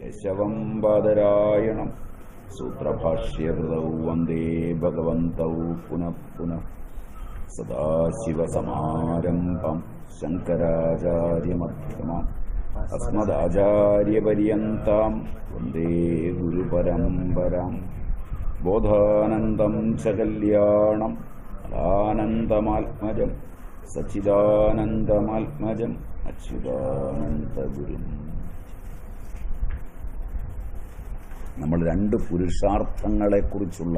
കേശവം ബാദരായണം സൂത്രഭാഷ്യകൃതൗ വന്ദേ ഭഗവന്തൗ പുനഃ പുനഃ. സദാശിവസമാരംഭം ശങ്കരാചാര്യമധ്യമാം അസ്മദാചാര്യപര്യന്താം വന്ദേ ഗുരുപരമ്പരാം. ബോധാനന്ദം ച കല്യാണം അലാനന്ദമാത്മജം സച്ചിദാനന്ദമാത്മജം അച്യുതാനന്ദഗുരും. നമ്മൾ രണ്ട് പുരുഷാർത്ഥങ്ങളെക്കുറിച്ചുള്ള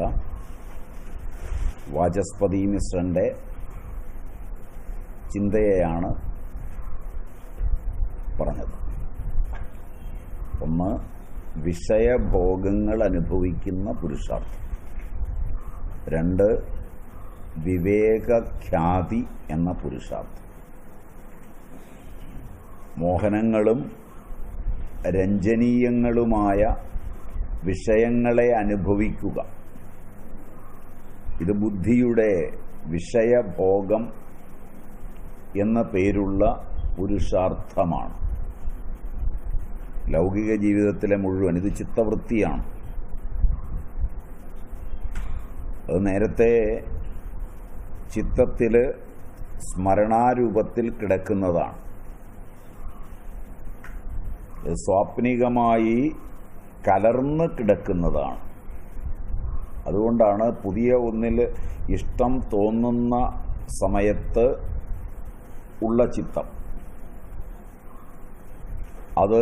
വാചസ്പതി മിശ്രന്റെ ചിന്തയെയാണ് പറഞ്ഞത്. ഒന്ന്, വിഷയഭോഗങ്ങൾ അനുഭവിക്കുന്ന പുരുഷാർത്ഥം. രണ്ട്, വിവേകഖ്യാതി എന്ന പുരുഷാർത്ഥം. മോഹനങ്ങളും രഞ്ജനീയങ്ങളുമായ വിഷയങ്ങളെ അനുഭവിക്കുക, ഇത് ബുദ്ധിയുടെ വിഷയഭോഗം എന്ന പേരുള്ള പുരുഷാർത്ഥമാണ്. ലൗകിക ജീവിതത്തിലെ മുഴുവൻ ഇത് ചിത്തവൃത്തിയാണ്. അത് നേരത്തെ ചിത്തത്തിൽ സ്മരണാരൂപത്തിൽ കിടക്കുന്നതാണ്. സ്വാപ്നികമായി കലർന്ന് കിടക്കുന്നതാണ്. അതുകൊണ്ടാണ് പുതിയ ഒന്നിൽ ഇഷ്ടം തോന്നുന്ന സമയത്ത് ഉള്ള ചിത്തം, അത്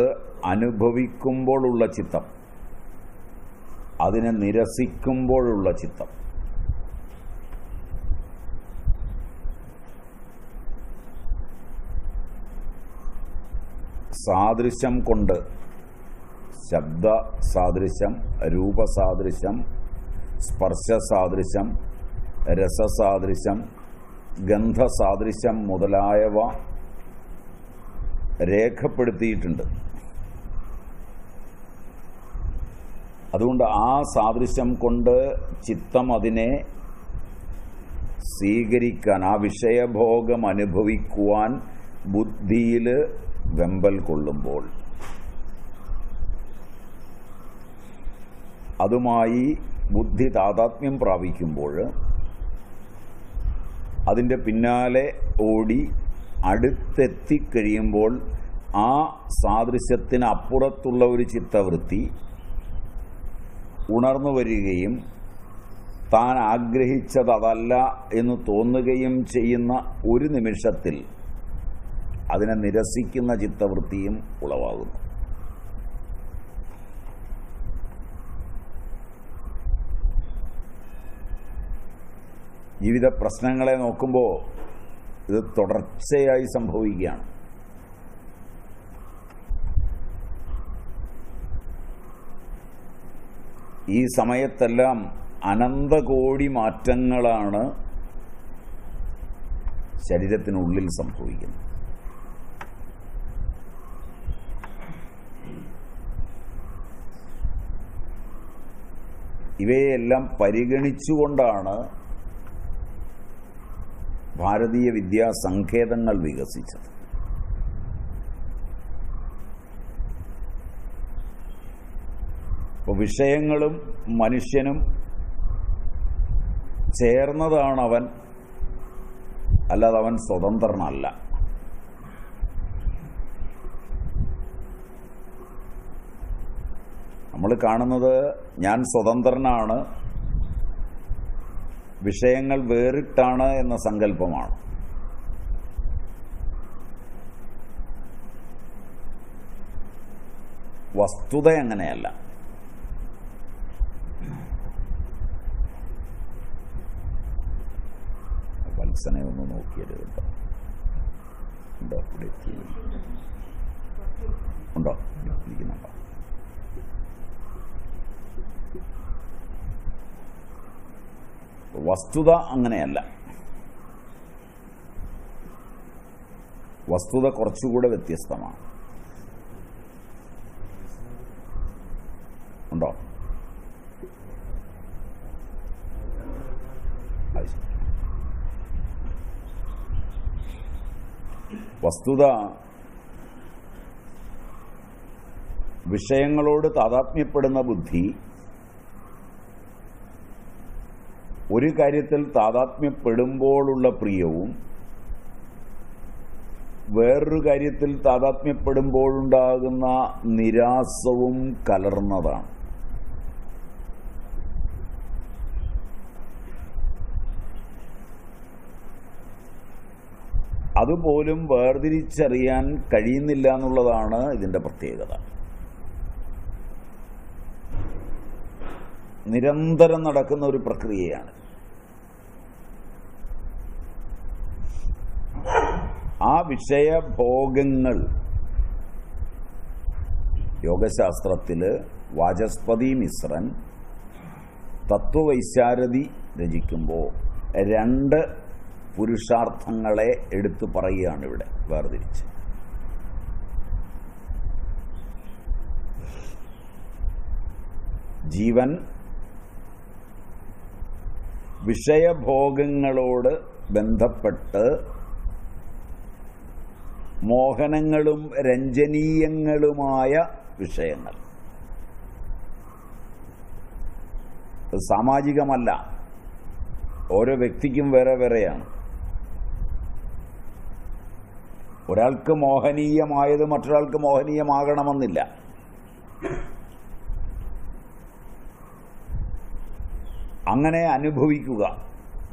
അനുഭവിക്കുമ്പോഴുള്ള ചിത്തം, അതിനെ നിരസിക്കുമ്പോഴുള്ള ചിത്തം. സാദൃശ്യം കൊണ്ട് ശബ്ദ സാദൃശ്യം, രൂപസാദൃശ്യം, സ്പർശസാദൃശ്യം, രസസാദൃശ്യം, ഗന്ധസാദൃശ്യം മുതലായവ രേഖപ്പെടുത്തിയിട്ടുണ്ട്. അതുകൊണ്ട് ആ സാദൃശ്യം കൊണ്ട് ചിത്തം അതിനെ സ്വീകരിക്കാൻ, ആ വിഷയഭോഗം അനുഭവിക്കുവാൻ ബുദ്ധിയിൽ വെമ്പൽ കൊള്ളുമ്പോൾ, അതുമായി ബുദ്ധി താതാത്മ്യം പ്രാപിക്കുമ്പോൾ, അതിൻ്റെ പിന്നാലെ ഓടി അടുത്തെത്തിക്കഴിയുമ്പോൾ ആ സാദൃശ്യത്തിന് അപ്പുറത്തുള്ള ഒരു ചിത്തവൃത്തി ഉണർന്നു വരികയും താൻ ആഗ്രഹിച്ചത് അതല്ല എന്ന് തോന്നുകയും ചെയ്യുന്ന ഒരു നിമിഷത്തിൽ അതിനെ നിരസിക്കുന്ന ചിത്തവൃത്തിയും ഉളവാകുന്നു. ജീവിത പ്രശ്നങ്ങളെ നോക്കുമ്പോൾ ഇത് തുടർച്ചയായി സംഭവിക്കുകയാണ്. ഈ സമയത്തെല്ലാം അനന്തകോടി മാറ്റങ്ങളാണ് ശരീരത്തിനുള്ളിൽ സംഭവിക്കുന്നത്. ഇവയെല്ലാം പരിഗണിച്ചുകൊണ്ടാണ് ഭാരതീയ വിദ്യാസങ്കേതങ്ങൾ വികസിച്ചത്. അപ്പോൾ വിഷയങ്ങളും മനുഷ്യനും ചേർന്നതാണവൻ, അല്ലാതെ അവൻ സ്വതന്ത്രനല്ല. നമ്മൾ കാണുന്നത് ഞാൻ സ്വതന്ത്രനാണ്, വിഷയങ്ങൾ വേറിട്ടാണ് എന്ന സങ്കല്പമാണ്. വസ്തുത അങ്ങനെയല്ല. വത്സനെ ഒന്ന് നോക്കിയത് കേട്ടോ. ഉണ്ടോ? ഇവിടെ ഉണ്ടോ? ഇരിക്കുന്നുണ്ടോ? വസ്തുത അങ്ങനെയല്ല. വസ്തുത കുറച്ചുകൂടെ വ്യത്യസ്തമാണ്. ഉണ്ടോ? വസ്തുത വിഷയങ്ങളോട് താതാത്മ്യപ്പെടുന്ന ബുദ്ധി ഒരു കാര്യത്തിൽ താതാത്മ്യപ്പെടുമ്പോഴുള്ള പ്രിയവും വേറൊരു കാര്യത്തിൽ താതാത്മ്യപ്പെടുമ്പോഴുണ്ടാകുന്ന നിരാസവും കലർന്നതാണ്. അതുപോലും വേർതിരിച്ചറിയാൻ കഴിയുന്നില്ല എന്നുള്ളതാണ് ഇതിൻ്റെ പ്രത്യേകത. നിരന്തരം നടക്കുന്ന ഒരു പ്രക്രിയയാണ്. ആ വിഷയഭോഗങ്ങൾ യോഗശാസ്ത്രത്തിൽ വാചസ്പതി മിശ്രൻ തത്വവൈശാരദി രചിക്കുമ്പോൾ രണ്ട് പുരുഷാർത്ഥങ്ങളെ എടുത്തു പറയുകയാണ് ഇവിടെ വേർതിരിച്ച്. ജീവൻ വിഷയഭോഗങ്ങളോട് ബന്ധപ്പെട്ട് മോഹനങ്ങളും രഞ്ജനീയങ്ങളുമായ വിഷയങ്ങൾ, സാമാജികമല്ല, ഓരോ വ്യക്തിക്കും വേറെ വേറെയാണ്. ഒരാൾക്ക് മോഹനീയമായത് മറ്റൊരാൾക്ക് മോഹനീയമാകണമെന്നില്ല. അങ്ങനെ അനുഭവിക്കുക,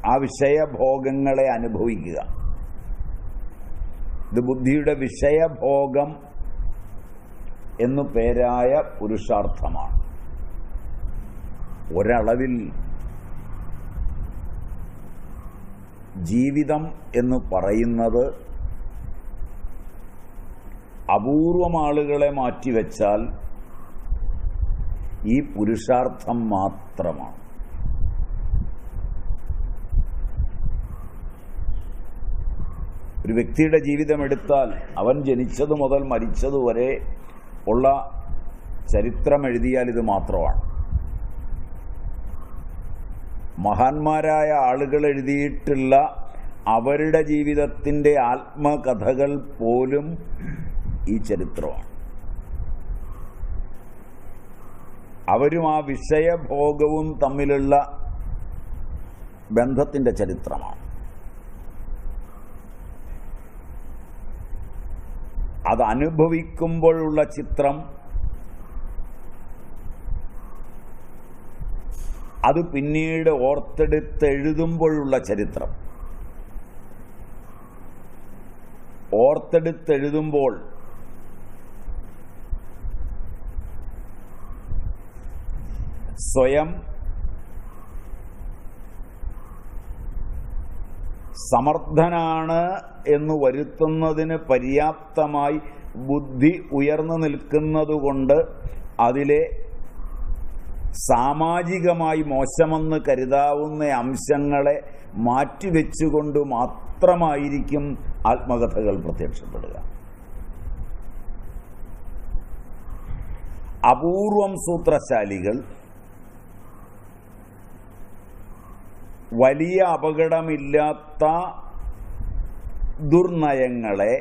ആ വിഷയഭോഗങ്ങളെ അനുഭവിക്കുക. ഇത് ബുദ്ധിയുടെ വിഷയഭോഗം എന്നു പേരായ പുരുഷാർത്ഥമാണ്. ഒരളവിൽ ജീവിതം എന്ന് പറയുന്നത് അപൂർവം ആളുകളെ മാറ്റിവെച്ചാൽ ഈ പുരുഷാർത്ഥം മാത്രമാണ്. ഒരു വ്യക്തിയുടെ ജീവിതം എടുത്താൽ അവൻ ജനിച്ചതു മുതൽ മരിച്ചതുവരെ ഉള്ള ചരിത്രം എഴുതിയാൽ ഇത് മാത്രമാണ്. മഹാന്മാരായ ആളുകൾ എഴുതിയിട്ടുള്ള അവരുടെ ജീവിതത്തിൻ്റെ ആത്മകഥകൾ പോലും ഈ ചരിത്രമാണ്. അവരും ആ വിഷയഭോഗവും തമ്മിലുള്ള ബന്ധത്തിൻ്റെ ചരിത്രമാണ്. അത് അനുഭവിക്കുമ്പോഴുള്ള ചിത്രം, അത് പിന്നീട് ഓർത്തെടുത്തെഴുതുമ്പോഴുള്ള ചരിത്രം. ഓർത്തെടുത്തെഴുതുമ്പോൾ സ്വയം സമർത്ഥനാണ് എന്ന് വരുത്തുന്നതിന് പര്യാപ്തമായി ബുദ്ധി ഉയർന്നു നിൽക്കുന്നതുകൊണ്ട് അതിലെ സാമാജികമായി മോശമെന്ന് കരുതാവുന്ന അംശങ്ങളെ മാറ്റിവെച്ചുകൊണ്ട് മാത്രമായിരിക്കും ആത്മകഥകൾ പ്രത്യക്ഷപ്പെടുക. അപൂർവം സൂത്രശാലികൾ വലിയ അപകടമില്ലാത്ത ദുർനയങ്ങളെ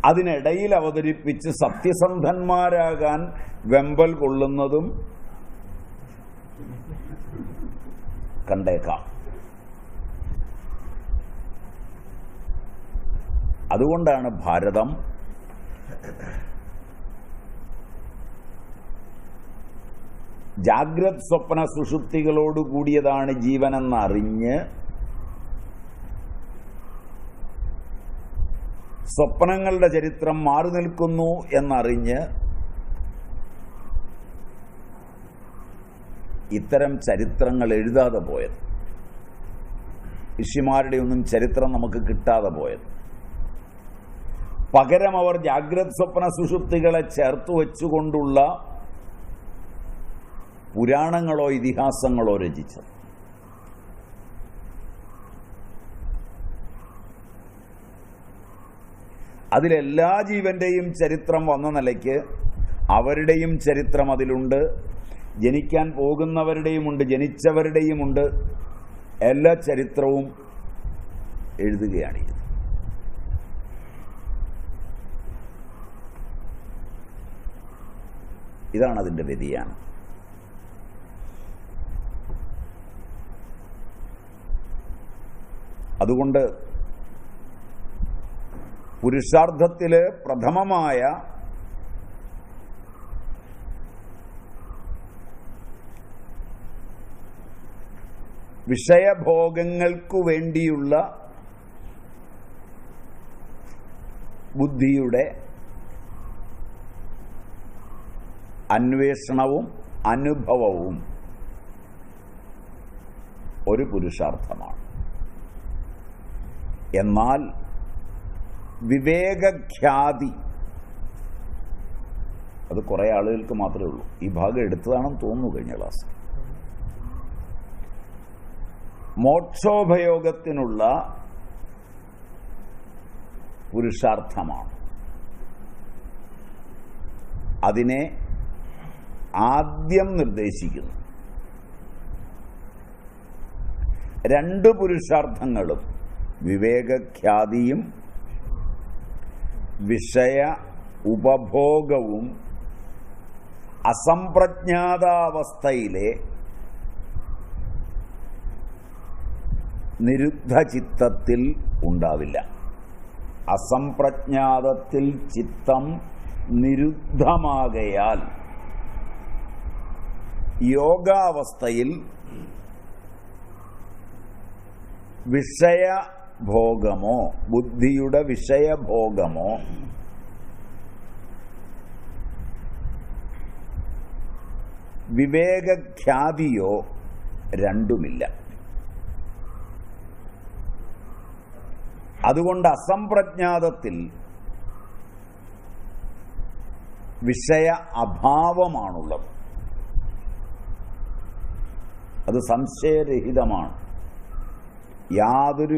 അതിനിടയിൽ അവതരിപ്പിച്ച് സത്യസന്ധന്മാരാകാൻ വെമ്പൽ കൊള്ളുന്നതും കണ്ടേക്കാം. അതുകൊണ്ടാണ് ഭാരതം ജാഗ്രത് സ്വപ്ന സുഷുപ്തികളോട് കൂടിയതാണ് ജീവനെന്നറിഞ്ഞ് സ്വപ്നങ്ങളുടെ ചരിത്രം മാറി നിൽക്കുന്നു എന്നറിഞ്ഞ് ഇത്തരം ചരിത്രങ്ങൾ എഴുതാതെ പോയത്, ഋഷിമാരുടെ ഒന്നും ചരിത്രം നമുക്ക് കിട്ടാതെ പോയത്. പകരം അവർ ജാഗ്രത് സ്വപ്ന സുഷുപ്തികളെ ചേർത്ത് വെച്ചുകൊണ്ടുള്ള പുരാണങ്ങളോ ഇതിഹാസങ്ങളോ രചിച്ചത്. അതിലെല്ലാ ജീവന്റെയും ചരിത്രം വന്ന നിലയ്ക്ക് അവരുടെയും ചരിത്രം അതിലുണ്ട്, ജനിക്കാൻ പോകുന്നവരുടെയുമുണ്ട്, ജനിച്ചവരുടെയുമുണ്ട്. എല്ലാ ചരിത്രവും എഴുതുകയാണ് ഇത്. ഇതാണ് അതിൻ്റെ വ്യതിയാനം. അതുകൊണ്ട് പുരുഷാർത്ഥത്തില് പ്രഥമമായ വിഷയഭോഗങ്ങൾക്കു വേണ്ടിയുള്ള ബുദ്ധിയുടെ അന്വേഷണവും അനുഭവവും ഒരു പുരുഷാർത്ഥമാണ്. എന്നാൽ വിവേകഖ്യാതി അത് കുറേ ആളുകൾക്ക് മാത്രമേ ഉള്ളൂ. ഈ ഭാഗം എടുത്തതാണെന്ന് തോന്നുന്നു കഴിഞ്ഞ ക്ലാസ്. മോക്ഷോപയോഗത്തിനുള്ള പുരുഷാർത്ഥമാണ്. അതിനെ ആദ്യം നിർദ്ദേശിക്കുന്നു. രണ്ട് പുരുഷാർത്ഥങ്ങളും വിവേകഖ്യാതിയും വിഷയ ഉപഭോഗവും അസംപ്രജ്ഞാതാവസ്ഥയിലെ നിരുദ്ധചിത്തത്തിൽ ഉണ്ടാവില്ല. അസംപ്രജ്ഞാതത്തിൽ ചിത്തം നിരുദ്ധമാകയാൽ യോഗാവസ്ഥയിൽ വിഷയഭോഗമോ ബുദ്ധിയുടെ വിഷയഭോഗമോ വിവേകഖ്യാതിയോ രണ്ടുമില്ല. അതുകൊണ്ട് അസംപ്രജ്ഞാതത്തിൽ വിഷയ അഭാവമാണുള്ളത്. അത് സംശയരഹിതമാണ്. യാതൊരു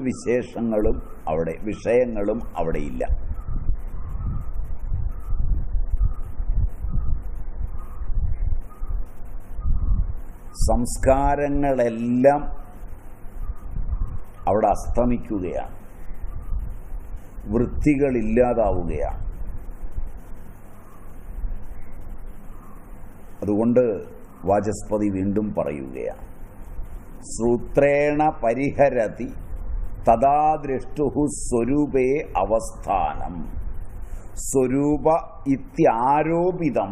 വിഷയങ്ങളും അവിടെയില്ല. സംസ്കാരങ്ങളെല്ലാം അവിടെ അസ്തമിക്കുകയാണ്, വൃത്തികളില്ലാതാവുകയാണ്. അതുകൊണ്ട് വാചസ്പതി വീണ്ടും പറയുകയാണ്, സൂത്രേണ പരിഹരതി തഥാ ദൃഷ്ടുഃ സ്വരൂപേ അവസ്ഥാനം സ്വരൂപ ഇത്യാരോപിതം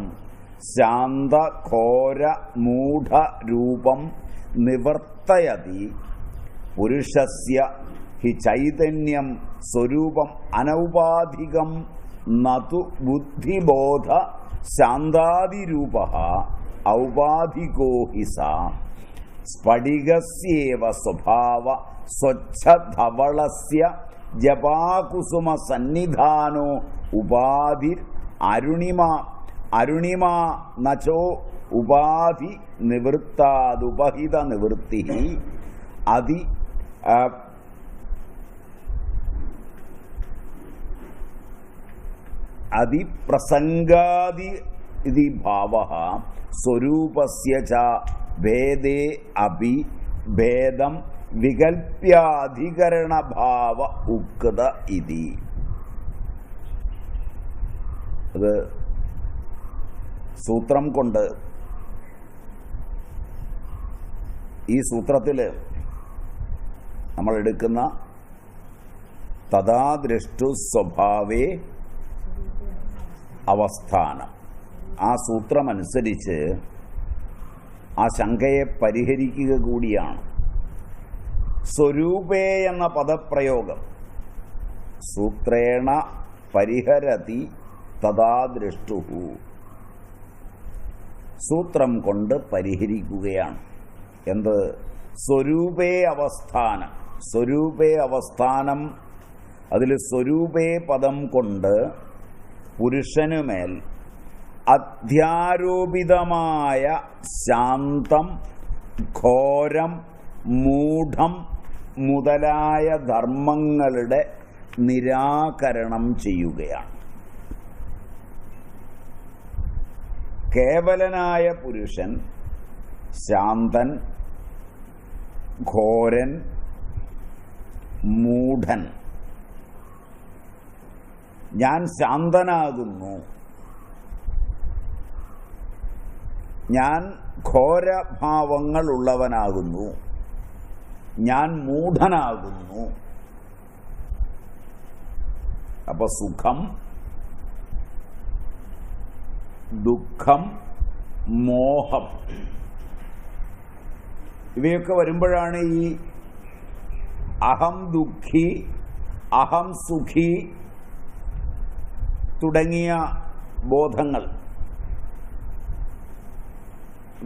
ശാന്ത ഘോര മൂഢ രൂപം നിവർത്തയതി പുരുഷസ്യ ഹി ചൈതന്യം സ്വരൂപം അനൗപാധികം നതു ബുദ്ധിബോധ ശാന്താദിരൂപഃ ഔപാധികോ ഹി സ സ്ഫടികസ്യേവ സ്വഭാവ സ്വച്ഛധവളസ്യ ജപാകുസുമ സന്നിധാനോ ഉപാധിർ അരുണിമാ നചോ ഉപാധി നിവൃത്താദുപഹിത നിവൃത്തി അതിപ്രസംഗാദി ഇതി ഭാവഃ സ്വരൂപസ്യ ച ഭേദേ അപി ഭേദം വികൽപ്യാധികരണ ഭാവ ഉക്ത ഇതി. അത് സൂത്രം കൊണ്ട് ഈ സൂത്രത്തിൽ നമ്മൾ എടുക്കുന്ന തഥാ ദൃഷ്ടു സ്വഭാവേ അവസ്ഥാനം, ആ സൂത്രമനുസരിച്ച് ആ ശങ്കയെ പരിഹരിക്കുക കൂടിയാണ്. സ്വരൂപേ എന്ന പദപ്രയോഗം സൂത്രേണ പരിഹരതി തഥാ ദൃഷ്ടുഃ, സൂത്രം കൊണ്ട് പരിഹരിക്കുകയാണ്. എന്ത്? സ്വരൂപേ അവസ്ഥാനം. സ്വരൂപേ അവസ്ഥാനം, അതിൽ സ്വരൂപേ പദം കൊണ്ട് പുരുഷനുമേൽ അധ്യാരോപിതമായ ശാന്തം ഘോരം മൂഢം മുതലായ ധർമ്മങ്ങളുടെ നിരാകരണം ചെയ്യുകയാണ്. കേവലനായ പുരുഷൻ ശാന്തൻ, ഘോരൻ, മൂഢൻ. ഞാൻ ശാന്തനാകുന്നു, ഞാൻ ഘോരഭാവങ്ങളുള്ളവനാകുന്നു, ഞാൻ മൂഢനാകുന്നു. അപ്പൊ സുഖം, ദുഃഖം, മോഹം ഇവയൊക്കെ വരുമ്പോഴാണ് ഈ അഹം ദുഃഖി, അഹം സുഖി തുടങ്ങിയ ബോധങ്ങൾ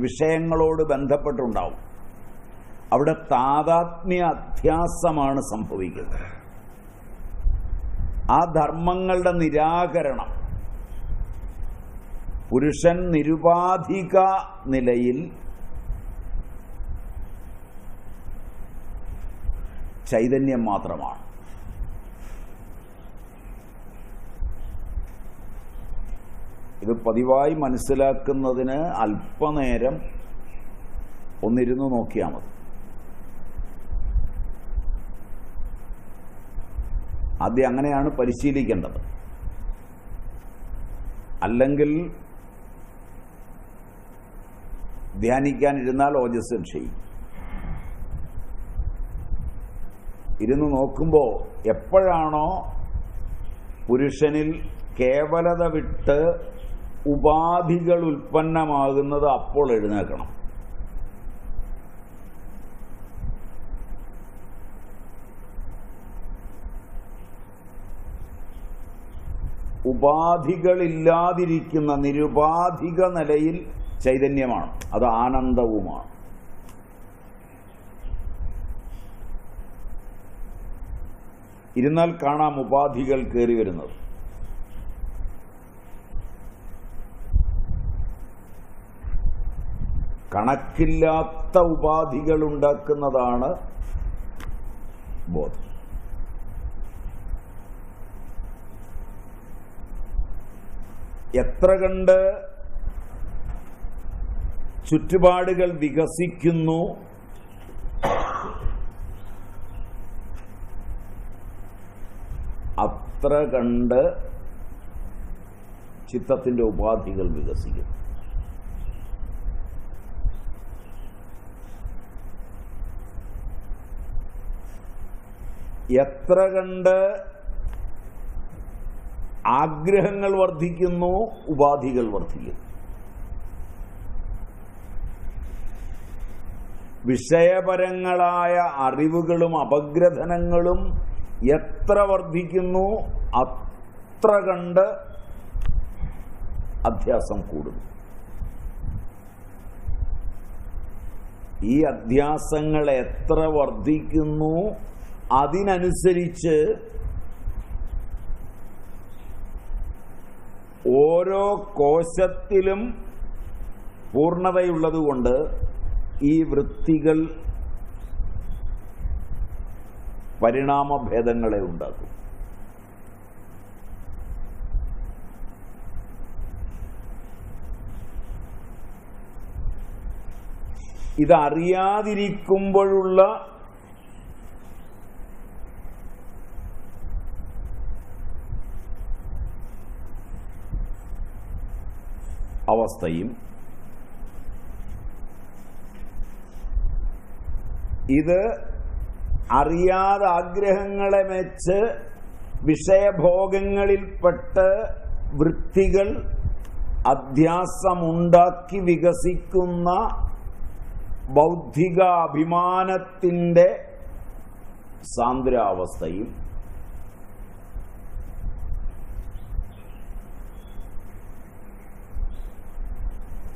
വിഷയങ്ങളോട് ബന്ധപ്പെട്ടുണ്ടാവും. അവിടെ താദാത്മ്യ അധ്യാസമാണ് സംഭവിക്കുന്നത്. ആ ധർമ്മങ്ങളുടെ നിരാകരണം പുരുഷൻ നിരുപാധിക നിലയിൽ ചൈതന്യം മാത്രമാണ്. ഇത് പതിവായി മനസ്സിലാക്കുന്നതിന് അല്പനേരം ഒന്നിരുന്ന് നോക്കിയാൽ മതി. ആദ്യം അങ്ങനെയാണ് പരിശീലിക്കേണ്ടത്. അല്ലെങ്കിൽ ധ്യാനിക്കാനിരുന്നാൽ ഓജസ് ക്ഷയിക്കും. ഇരുന്ന് നോക്കുമ്പോൾ എപ്പോഴാണോ പുരുഷനിൽ കേവലത വിട്ട് ഉപാധികൾ ഉൽപ്പന്നമാകുന്നത് അപ്പോൾ എഴുന്നേൽക്കണം. ഉപാധികളില്ലാതിരിക്കുന്ന നിരുപാധിക നിലയിൽ ചൈതന്യമാണ്, അത് ആനന്ദവുമാണ്. ഇരുന്നാൽ കാണാം ഉപാധികൾ കയറി വരുന്നത്. കണക്കില്ലാത്ത ഉപാധികൾ ഉണ്ടാക്കുന്നതാണ് ബോധം. എത്ര കണ്ട് ചുറ്റുപാടുകൾ വികസിക്കുന്നു, അത്ര കണ്ട് ചിത്തത്തിന്റെ ഉപാധികൾ വികസിക്കും. എത്ര കണ്ട് ആഗ്രഹങ്ങൾ വർദ്ധിക്കുന്നു, ഉപാധികൾ വർദ്ധിക്കുന്നു. വിഷയപരങ്ങളായ അറിവുകളും അപഗ്രഥനങ്ങളും എത്ര വർദ്ധിക്കുന്നു, അത്ര കണ്ട് അധ്യാസം കൂടുന്നു. ഈ അധ്യാസങ്ങൾ എത്ര വർദ്ധിക്കുന്നു അതിനനുസരിച്ച് ഓരോ കോശത്തിലും പൂർണ്ണതയുള്ളതുകൊണ്ട് ഈ വൃത്തികൾ പരിണാമഭേദങ്ങളെ ഉണ്ടാക്കും. ഇതറിയാതിരിക്കുമ്പോഴുള്ള അവസ്ഥയും ഇത് അറിയാതെ ആഗ്രഹങ്ങളെ വെച്ച് വിഷയഭോഗങ്ങളിൽപ്പെട്ട് വൃത്തികൾ അധ്യാസമുണ്ടാക്കി വികസിക്കുന്ന ബൗദ്ധിക അഭിമാനത്തിൻ്റെ സാന്ദ്രാവസ്ഥയും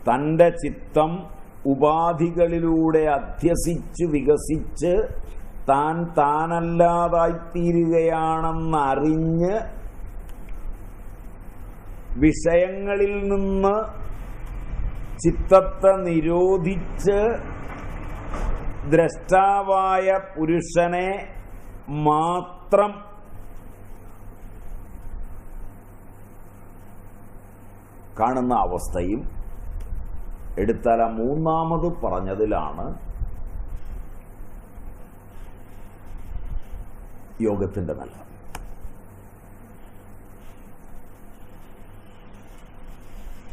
തൻ്റെ ചിത്തം ഉപാധികളിലൂടെ അധ്യസിച്ച് വികസിച്ച് താൻ താനല്ലാതായിത്തീരുകയാണെന്നറിഞ്ഞ് വിഷയങ്ങളിൽ നിന്ന് ചിത്തത്തെ നിരോധിച്ച് ദ്രഷ്ടാവായ പുരുഷനെ മാത്രം കാണുന്ന അവസ്ഥയും എടുത്താൽ ആ മൂന്നാമത് പറഞ്ഞതിലാണ് യോഗത്തിന്റെ നല്ല.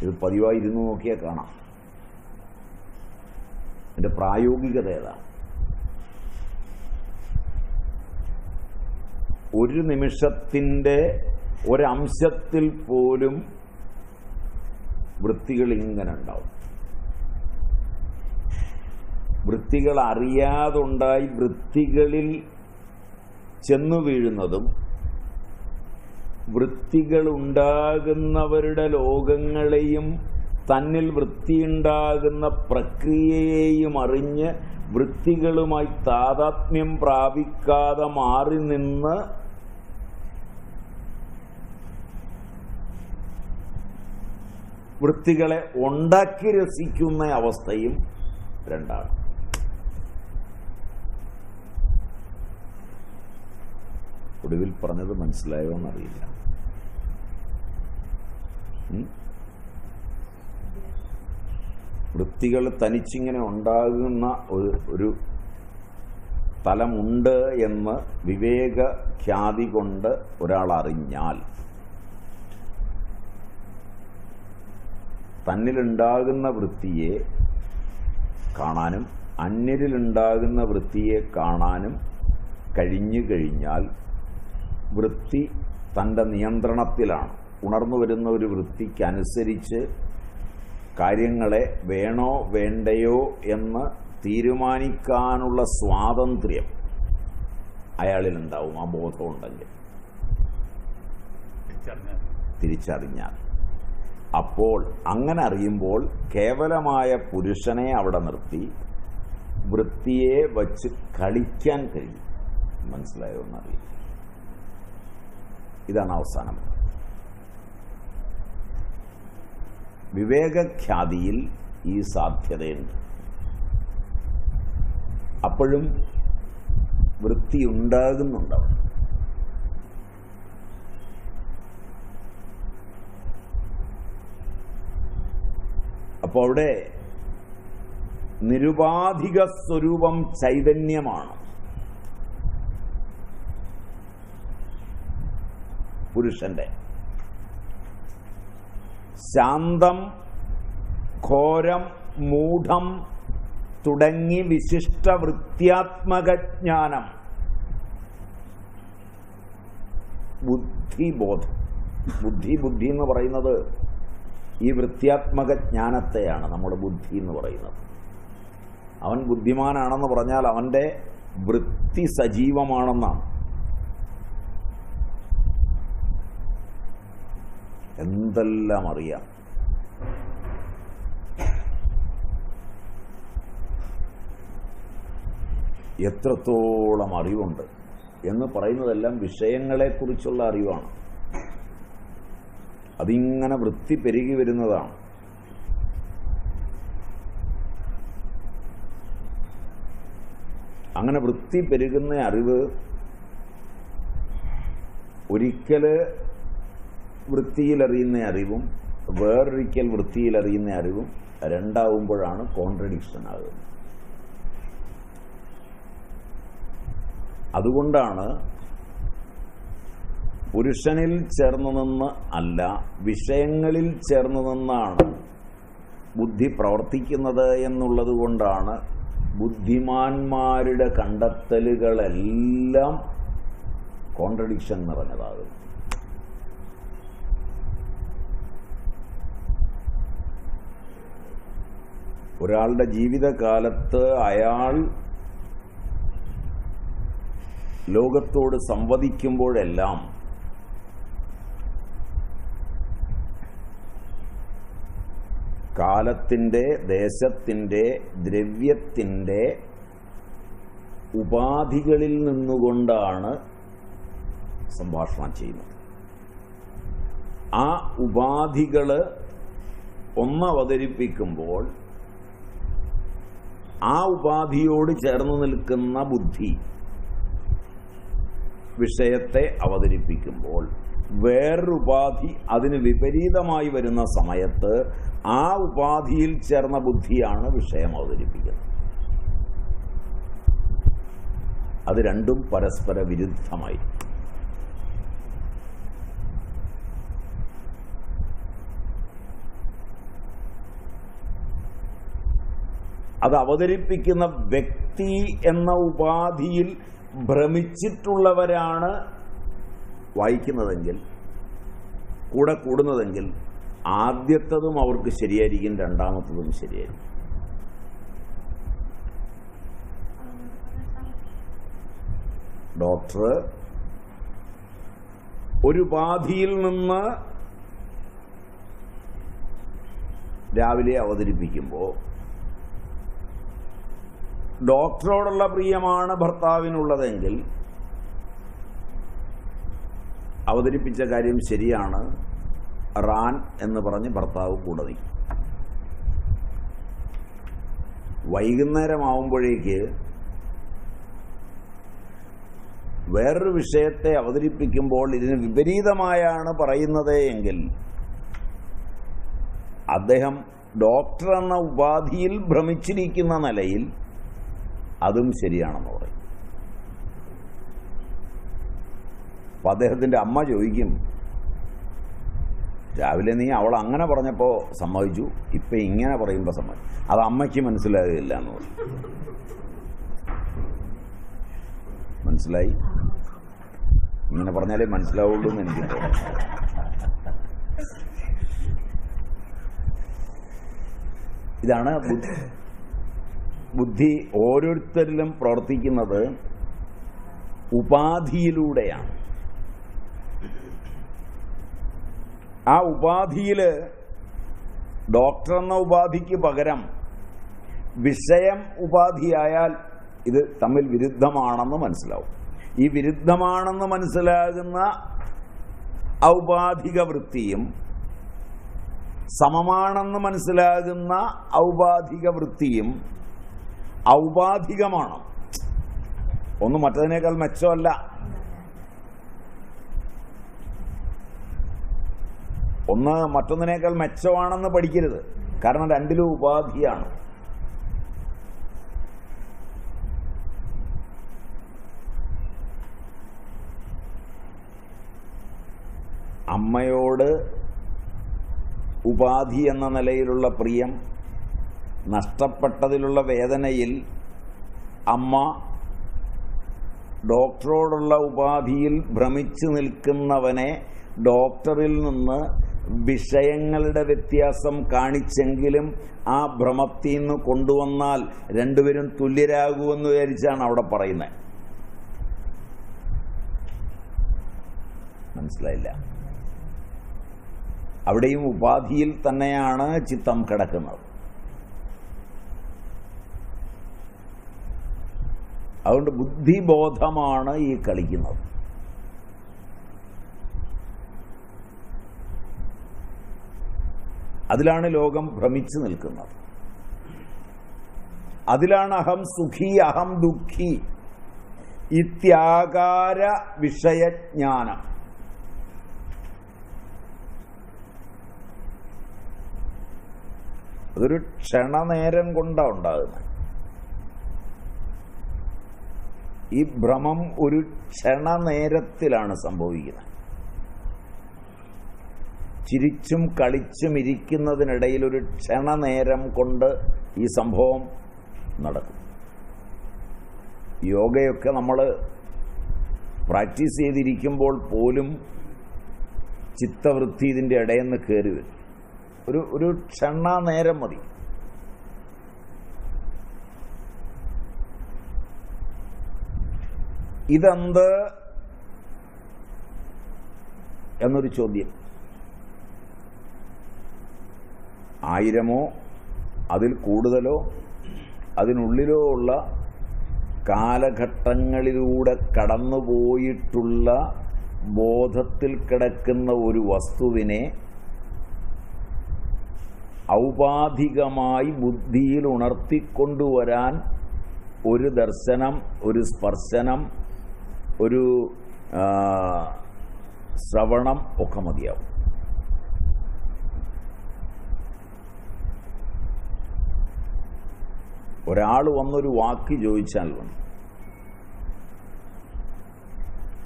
ഇത് പതിവായി ഇരുന്ന് നോക്കിയാൽ കാണാം. എൻ്റെ പ്രായോഗികത ഏതാണ്? ഒരു നിമിഷത്തിൻ്റെ ഒരംശത്തിൽ പോലും വൃത്തികൾ ഇങ്ങനെ ഉണ്ടാവും. വൃത്തികൾ അറിയാതുണ്ടായി വൃത്തികളിൽ ചെന്നു വീഴുന്നതും വൃത്തികളുണ്ടാകുന്നവരുടെ ലോകങ്ങളെയും തന്നിൽ വൃത്തിയുണ്ടാകുന്ന പ്രക്രിയയെയും അറിഞ്ഞ് വൃത്തികളുമായി താതാത്മ്യം പ്രാപിക്കാതെ മാറി നിന്ന് വൃത്തികളെ ഉണ്ടാക്കി രസിക്കുന്ന അവസ്ഥയും രണ്ടാണ്. ഒടുവിൽ പറഞ്ഞത് മനസ്സിലായോ എന്നറിയില്ല. വൃത്തികൾ തനിച്ചിങ്ങനെ ഉണ്ടാകുന്ന ഒരു തലമുണ്ട് എന്ന് വിവേകഖ്യാതി കൊണ്ട് ഒരാൾ അറിഞ്ഞാൽ തന്നിലുണ്ടാകുന്ന വൃത്തിയെ കാണാനും അന്യരിലുണ്ടാകുന്ന വൃത്തിയെ കാണാനും കഴിഞ്ഞു കഴിഞ്ഞാൽ വൃത്തി തൻ്റെ നിയന്ത്രണത്തിലാണ്. ഉണർന്നു വരുന്ന ഒരു വൃത്തിക്കനുസരിച്ച് കാര്യങ്ങളെ വേണോ വേണ്ടയോ എന്ന് തീരുമാനിക്കാനുള്ള സ്വാതന്ത്ര്യം അയാളിലുണ്ടാവും. ആ ബോധമുണ്ടെങ്കിൽ, തിരിച്ചറിഞ്ഞാൽ. അപ്പോൾ അങ്ങനെ അറിയുമ്പോൾ കേവലമായ പുരുഷനെ അവിടെ നിർത്തി വൃത്തിയെ വച്ച് കളിക്കാൻ കഴിയും. മനസ്സിലായോ എന്നറിയില്ല. ഇതാണ് അവസാനം. വിവേകഖ്യാതിയിൽ ഈ സാധ്യതയുണ്ട്. അപ്പോഴും വൃത്തി ഉണ്ടാകുന്നുണ്ടവിടെ. അപ്പോൾ അവിടെ നിരുപാധിക സ്വരൂപം ചൈതന്യമാണ് പുരുഷന്റെ. ശാന്തം, ഘോരം, മൂഢം തുടങ്ങി വിശിഷ്ട വൃത്യാത്മകജ്ഞാനം, ബുദ്ധിബോധം. ബുദ്ധി എന്ന് പറയുന്നത് ഈ വൃത്യാത്മക ജ്ഞാനത്തെയാണ് നമ്മുടെ ബുദ്ധി എന്ന് പറയുന്നത്. അവൻ ബുദ്ധിമാനാണെന്ന് പറഞ്ഞാൽ അവൻ്റെ വൃത്തി സജീവമാണെന്നാണ്. എന്തെല്ലാം അറിയാം. എത്രത്തോളം അറിവുണ്ട് എന്ന് പറയുന്നതെല്ലാം വിഷയങ്ങളെക്കുറിച്ചുള്ള അറിവാണ്. അതിങ്ങനെ വൃത്തി പെരുകി വരുന്നതാണ്. അങ്ങനെ വൃത്തി പെരുകുന്ന അറിവ് ഒരിക്കൽ വൃത്തിയിലറിയുന്ന അറിവും വേറൊരിക്കൽ വൃത്തിയിലറിയുന്ന അറിവും രണ്ടാവുമ്പോഴാണ് കോൺട്രഡിക്ഷൻ ആകുന്നത്. അതുകൊണ്ടാണ് പുരുഷനിൽ ചേർന്നു നിന്ന് അല്ല, വിഷയങ്ങളിൽ ചേർന്നു നിന്നാണ് ബുദ്ധി പ്രവർത്തിക്കുന്നത് എന്നുള്ളത് കൊണ്ടാണ് ബുദ്ധിമാന്മാരുടെ കണ്ടെത്തലുകളെല്ലാം കോൺട്രഡിക്ഷൻ നിറഞ്ഞതാകുന്നത്. ഒരാളുടെ ജീവിതകാലത്ത് അയാൾ ലോകത്തോട് സംവദിക്കുമ്പോഴെല്ലാം കാലത്തിൻ്റെ, ദേശത്തിൻ്റെ, ദ്രവ്യത്തിൻ്റെ ഉപാധികളിൽ നിന്നുകൊണ്ടാണ് സംഭാഷണം ചെയ്യുന്നത്. ആ ഉപാധികൾ ഒന്നവതരിപ്പിക്കുമ്പോൾ ആ ഉപാധിയോട് ചേർന്ന് നിൽക്കുന്ന ബുദ്ധി വിഷയത്തെ അവതരിപ്പിക്കുമ്പോൾ വേറൊരു ഉപാധി അതിന് വിപരീതമായി വരുന്ന സമയത്ത് ആ ഉപാധിയിൽ ചേർന്ന ബുദ്ധിയാണ് വിഷയം അവതരിപ്പിക്കുന്നത്. അത് രണ്ടും പരസ്പര വിരുദ്ധമായി. അത് അവതരിപ്പിക്കുന്ന വ്യക്തി എന്ന ഉപാധിയിൽ ഭ്രമിച്ചിട്ടുള്ളവരാണ് വായിക്കുന്നതെങ്കിൽ, കൂടെ കൂടുന്നതെങ്കിൽ, ആദ്യത്തതും അവർക്ക് ശരിയായിരിക്കും, രണ്ടാമത്തതും ശരിയായിരിക്കും. ഡോക്ടർ ഒരു ഉപാധിയിൽ നിന്ന് രാവിലെ അവതരിപ്പിക്കുമ്പോൾ ഡോക്ടറോടുള്ള പ്രിയമാണ് ഭർത്താവിനുള്ളതെങ്കിൽ അവതരിപ്പിച്ച കാര്യം ശരിയാണ്, റാൻ എന്ന് പറഞ്ഞ് ഭർത്താവ് കൂടെ നിൽക്കും. വൈകുന്നേരമാവുമ്പോഴേക്ക് വേറൊരു വിഷയത്തെ അവതരിപ്പിക്കുമ്പോൾ ഇതിന് വിപരീതമായാണ് പറയുന്നത് എങ്കിൽ അദ്ദേഹം ഡോക്ടർ എന്ന ഉപാധിയിൽ ഭ്രമിച്ചിരിക്കുന്ന നിലയിൽ അതും ശരിയാണെന്ന് പറയും. അപ്പം അദ്ദേഹത്തിൻ്റെ അമ്മ ചോദിക്കും, രാവിലെ നീ അവൾ അങ്ങനെ പറഞ്ഞപ്പോൾ സമ്മതിച്ചു, ഇപ്പം ഇങ്ങനെ പറയുമ്പോൾ സമ്മതിച്ചു. അത് അമ്മയ്ക്ക് മനസ്സിലാകില്ല എന്ന് പറയും. മനസ്സിലായി? ഇങ്ങനെ പറഞ്ഞാലേ മനസ്സിലാവുള്ളൂ എന്ന് എനിക്ക് തോന്നുന്നു. ഇതാണ് ബുദ്ധി ഓരോരുത്തരിലും പ്രവർത്തിക്കുന്നത് ഉപാധിയിലൂടെയാണ്. ആ ഉപാധിയിൽ ഡോക്ടർ എന്ന ഉപാധിക്ക് പകരം വിഷയം ഉപാധിയായാൽ ഇത് തമ്മിൽ വിരുദ്ധമാണെന്ന് മനസ്സിലാവും. ഈ വിരുദ്ധമാണെന്ന് മനസ്സിലാകുന്ന ഔപാധിക വൃത്തിയും സമമാണെന്ന് മനസ്സിലാകുന്ന ഔപാധിക വൃത്തിയും ഔപാധികമാണ്. ഒന്ന് മറ്റതിനേക്കാൾ മെച്ചമല്ല. ഒന്ന് മറ്റൊന്നിനേക്കാൾ മെച്ചമാണെന്ന് പഠിക്കരുത്. കാരണം രണ്ടിലും ഉപാധിയാണ്. അമ്മയോട് ഉപാധി എന്ന നിലയിലുള്ള പ്രിയം, നഷ്ടപ്പെട്ടതിലുള്ള വേദനയിൽ അമ്മ ഡോക്ടറോടുള്ള ഉപാധിയിൽ ഭ്രമിച്ചു നിൽക്കുന്നവനെ ഡോക്ടറിൽ നിന്ന് വിഷയങ്ങളുടെ വ്യത്യാസം കാണിച്ചെങ്കിലും ആ ഭ്രമത്തിൽ നിന്ന് കൊണ്ടുവന്നാൽ രണ്ടുപേരും തുല്യരാകുമെന്ന് വിചാരിച്ചാണ് അവിടെ പറയുന്നത്. മനസ്സിലായില്ല? അവിടെയും ഉപാധിയിൽ തന്നെയാണ് ചിത്തം കിടക്കുന്നത്. അതുകൊണ്ട് ബുദ്ധിബോധമാണ് ഈ കളിക്കുന്നത്. അതിലാണ് ലോകം ഭ്രമിച്ചു നിൽക്കുന്നത്. അതിലാണ് അഹം സുഖി അഹം ദുഃഖി ഇത്യാകാര വിഷയജ്ഞാനം. അതൊരു ക്ഷണനേരം കൊണ്ടാണ് ഉണ്ടാകുന്നത്. ഈ ഭ്രമം ഒരു ക്ഷണനേരത്തിലാണ് സംഭവിക്കുന്നത്. ചിരിച്ചും കളിച്ചും ഇരിക്കുന്നതിനിടയിൽ ഒരു ക്ഷണനേരം കൊണ്ട് ഈ സംഭവം നടക്കും. യോഗയൊക്കെ നമ്മൾ പ്രാക്ടീസ് ചെയ്തിരിക്കുമ്പോൾ പോലും ചിത്തവൃത്തി ഇതിൻ്റെ ഇടയിൽ നിന്ന് കയറി വരും. ഒരു ക്ഷണനേരം മതി. ഇതെന്ത് എന്നൊരു ചോദ്യം 1000 അതിൽ കൂടുതലോ അതിനുള്ളിലോ ഉള്ള കാലഘട്ടങ്ങളിലൂടെ കടന്നുപോയിട്ടുള്ള ബോധത്തിൽ കിടക്കുന്ന ഒരു വസ്തുവിനെ ഔപാധികമായി ബുദ്ധിയിൽ ഉണർത്തിക്കൊണ്ടുവരാൻ ഒരു ദർശനം, ഒരു സ്പർശനം, ഒരു ശ്രവണം ഒക്കെ മതിയാവും. ഒരാൾ വന്നൊരു വാക്ക് ചോദിച്ചാൽ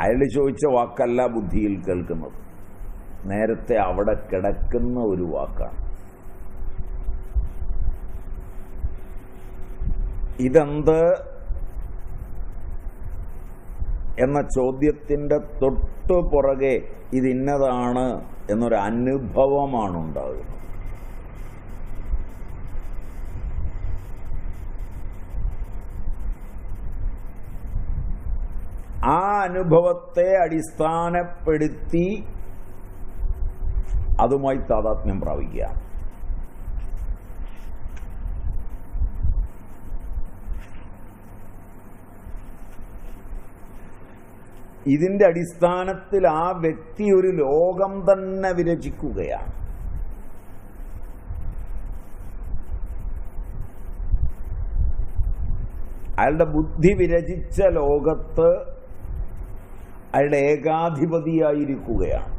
അയാൾ ചോദിച്ച വാക്കല്ല ബുദ്ധിയിൽ കേൾക്കുന്നത്, നേരത്തെ അവിടെ കിടക്കുന്ന ഒരു വാക്കാണ്. ഇതെന്ത് എന്ന ചോദ്യത്തിൻ്റെ തൊട്ടു പുറകെ ഇതിന്നതാണ് എന്നൊരു അനുഭവമാണ് ഉണ്ടാകുന്നത്. ആ അനുഭവത്തെ അടിസ്ഥാനപ്പെടുത്തി അതുമായി താദാത്മ്യം പ്രാപിക്കുക. ഇതിന്റെ അടിസ്ഥാനത്തിൽ ആ വ്യക്തി ഒരു ലോകം തന്നെ വിരചിക്കുകയാണ്. അയാളുടെ ബുദ്ധി വിരചിച്ച ലോകത്ത് അയാളുടെ ഏകാധിപതിയായിരിക്കുകയാണ്.